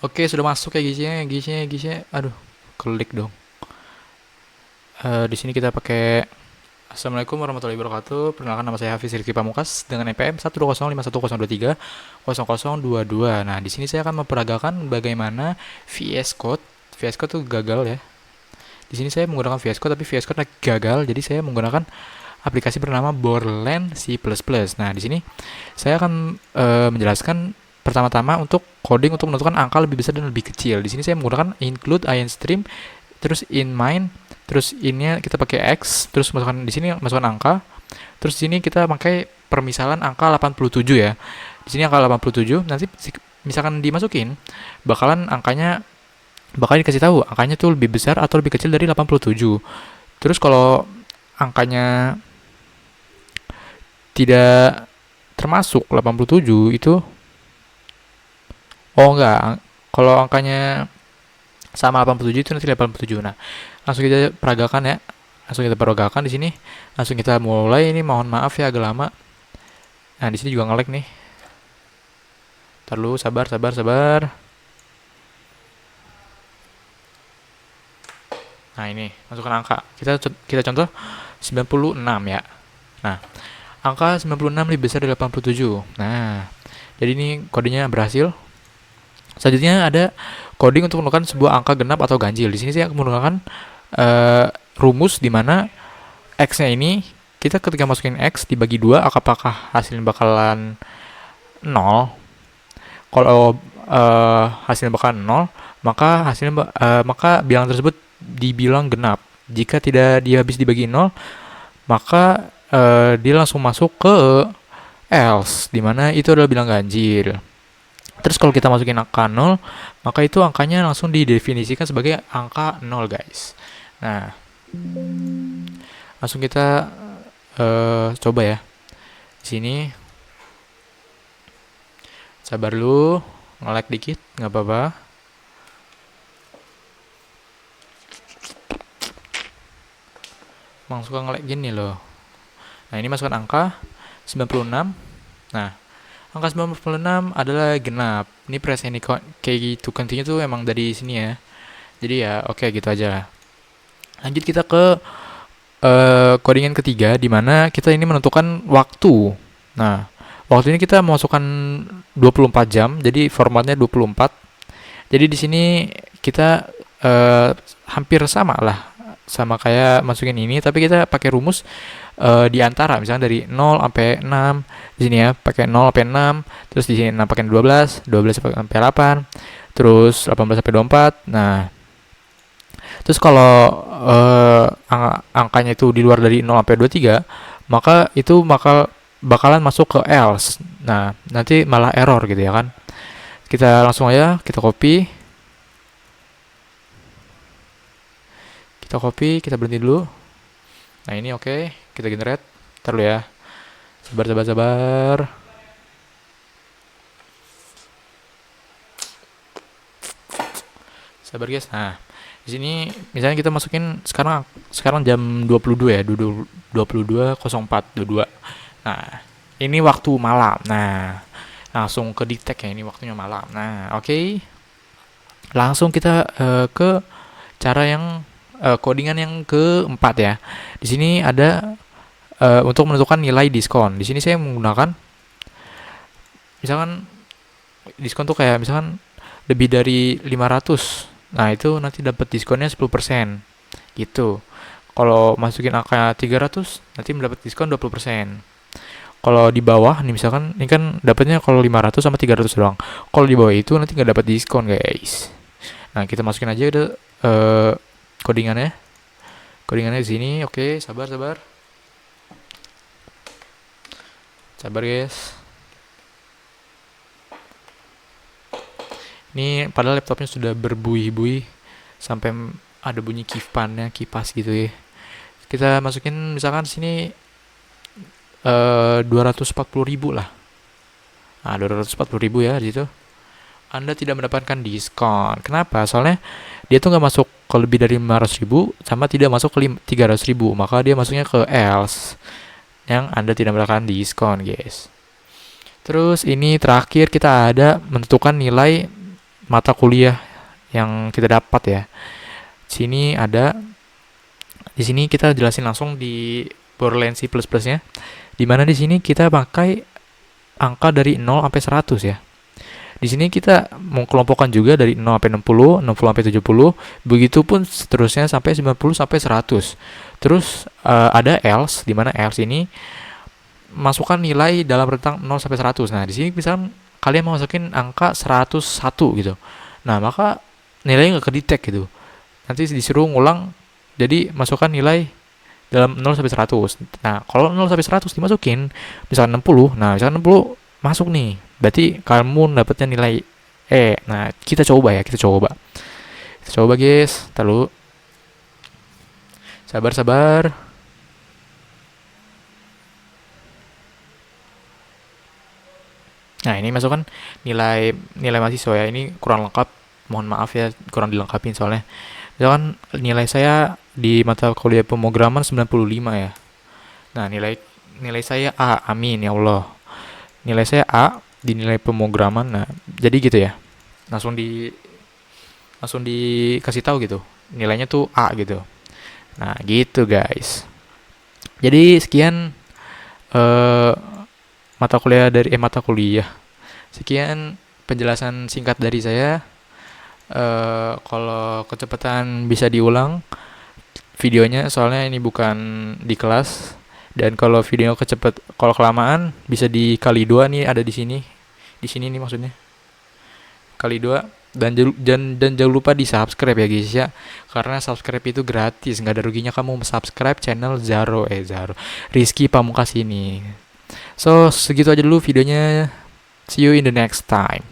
Oke, sudah masuk ya guysnya. Aduh, klik dong. Di sini kita pakai Assalamualaikum warahmatullahi wabarakatuh. Perkenalkan, nama saya Hafiz Rizky Pamungkas dengan NPM 1205100230022. Nah, di sini saya akan memperagakan bagaimana VS Code. VS Code tuh gagal ya. Di sini saya menggunakan VS Code tapi VS Code gagal, jadi saya menggunakan aplikasi bernama Borland C++. Nah, di sini saya akan menjelaskan pertama-tama untuk coding untuk menentukan angka lebih besar dan lebih kecil. Di sini saya menggunakan include InStream, terus in main, terus innya kita pakai x, terus masukkan di sini masukkan angka, terus di sini kita pakai permisalan angka 87 ya. Di sini angka 87 nanti misalkan dimasukin bakal dikasih tahu angkanya tuh lebih besar atau lebih kecil dari 87. Terus kalau angkanya tidak termasuk 87 itu, oh enggak, kalau angkanya sama 87 itu nanti 87. Nah, langsung kita peragakan ya. Langsung kita peragakan di sini. Langsung kita mulai. Ini mohon maaf ya agak lama. Nah, di sini juga nge-lag nih. Ntar dulu, sabar. Nah, ini masukkan angka. Kita contoh 96 ya. Nah, angka 96 lebih besar dari 87. Nah, jadi ini kodenya berhasil. Selanjutnya ada coding untuk menggunakan sebuah angka genap atau ganjil. Di sini saya menggunakan rumus di mana x-nya ini kita ketika masukin x dibagi 2, apakah hasilnya bakalan 0. Kalau hasilnya bakalan 0, maka bilangan tersebut dibilang genap. Jika tidak dia habis dibagi 0, maka dia langsung masuk ke else, dimana itu adalah bilang ganjil. Terus kalau kita masukin angka 0, maka itu angkanya langsung didefinisikan sebagai angka 0 guys. Nah, langsung kita coba ya. Di sini sabar dulu, nge-lag dikit, nggak apa-apa. Emang suka nge-lag gini loh. Nah, ini masukkan angka 96. Nah, angka 96 adalah genap. Ini press any key to continue tuh emang dari sini ya. Jadi ya oke gitu aja. Lanjut kita ke codingan ketiga, di mana kita ini menentukan waktu. Nah, waktu ini kita memasukkan 24 jam, jadi formatnya 24. Jadi di sini kita hampir sama lah, sama kayak masukin ini, tapi kita pakai rumus di antara, misalnya dari 0 sampai 6. Di sini ya pakai 0 sampai 6, terus di sini 6 pakai 12 sampai 8, terus 18 sampai 24. Nah, terus kalau angkanya itu di luar dari 0 sampai 23, maka itu bakalan masuk ke else. Nah, nanti malah error gitu ya kan. Kita langsung aja kita copy. Kita berhenti dulu. Nah, ini oke, kita generate. Ntar dulu ya. Sabar. Sabar guys. Nah, di sini misalnya kita masukin sekarang jam 22 ya, 22.04.22. Nah, ini waktu malam. Nah, langsung ke detect ya, ini waktunya malam. Nah, oke. Langsung kita ke cara yang codingan yang keempat ya. Di sini ada untuk menentukan nilai diskon. Di sini saya menggunakan misalkan diskon tuh kayak misalkan lebih dari 500. Nah, itu nanti dapat diskonnya 10%. Gitu. Kalau masukin angka 300, nanti mendapat diskon 20%. Kalau di bawah nih misalkan, ini kan dapatnya kalau 500 sama 300 doang. Kalau di bawah itu nanti nggak dapat diskon, guys. Nah, kita masukin aja udah codingannya. Codingannya di sini. Oke, sabar. Sabar, guys. Ini padahal laptopnya sudah berbuih-buih sampai ada bunyi kipas gitu ya. Kita masukin misalkan sini 240.000 lah. Nah, 240.000 ya di situ. Anda tidak mendapatkan diskon. Kenapa? Soalnya dia tuh nggak masuk ke lebih dari 500.000 sama tidak masuk ke 300.000. Maka dia masuknya ke else, yang Anda tidak mendapatkan diskon, guys. Terus ini terakhir kita ada menentukan nilai mata kuliah yang kita dapat ya. Sini ada di sini kita jelasin langsung di Borderlands C++ nya. Di mana di sini kita pakai angka dari 0 sampai 100 ya. Di sini kita mengkelompokkan juga dari 0 sampai 60, 60 sampai 70, begitupun seterusnya sampai 90 sampai 100. Terus ada else, di mana else ini masukkan nilai dalam rentang 0 sampai 100. Nah, di sini misalnya kalian mau masukin angka 101 gitu. Nah, maka nilainya nggak kedetek gitu. Nanti disuruh ngulang, jadi masukkan nilai dalam 0 sampai 100. Nah, kalau 0 sampai 100 dimasukin, misalnya 60, nah misalnya 60 masuk nih. Berarti kamu dapatnya nilai E. Nah, kita coba ya, kita coba. Kita coba guys, terlalu sabar-sabar. Nah, ini masukkan nilai nilai mahasiswa ya. Ini kurang lengkap. Mohon maaf ya, kurang dilengkapin soalnya. Misalkan nilai saya di mata kuliah pemrograman 95 ya. Nah, nilai nilai saya A. Amin ya Allah. Nilai saya A di nilai pemrograman. Nah, jadi gitu ya. Langsung di langsung dikasih tahu gitu. Nilainya tuh A gitu. Nah, gitu guys. Jadi sekian eh mata kuliah. Sekian penjelasan singkat dari saya. Kalau kecepatan bisa diulang videonya, soalnya ini bukan di kelas. Dan kalau video kalau kelamaan bisa dikali dua nih, ada di sini nih maksudnya kali dua. Dan jangan lupa di subscribe ya guys ya, karena subscribe itu gratis, nggak ada ruginya kamu subscribe channel Zaro Rizky Pamungkas ini. So segitu aja dulu videonya, see you in the next time.